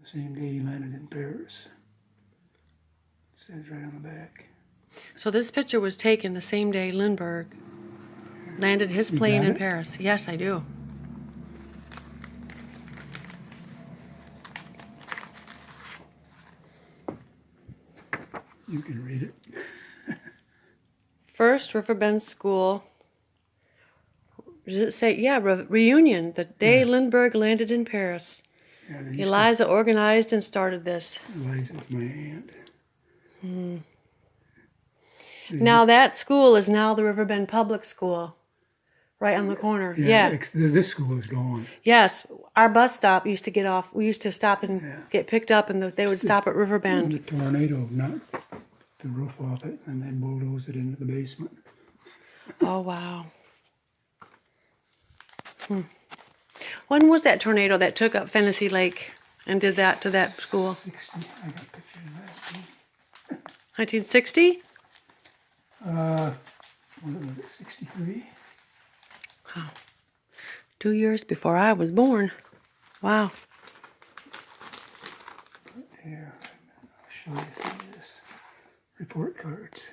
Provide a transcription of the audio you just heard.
The same day he landed in Paris. It says right on the back. So this picture was taken the same day Lindbergh landed his You plane got in it? Paris. Yes, I do. You can read it. First Riverbend School. Does it say? Yeah, reunion. The day Lindbergh landed in Paris. Yeah, they used Eliza organized and started this. Eliza's my aunt. Now that school is now the Riverbend Public School, right on the corner. Yeah. This school is gone. Yes, our bus stop used to get off. We used to stop and get picked up, and they would stop at And Riverbend. the tornado knocked the roof off it and then bulldozed it into the basement. Oh wow. When was that tornado that took up Fennessy Lake and did that to that school? 60. I got pictures of that too. 1960? What was it, 63? 2 years before I was born. Wow. Here, I'll show you some of this. Report cards.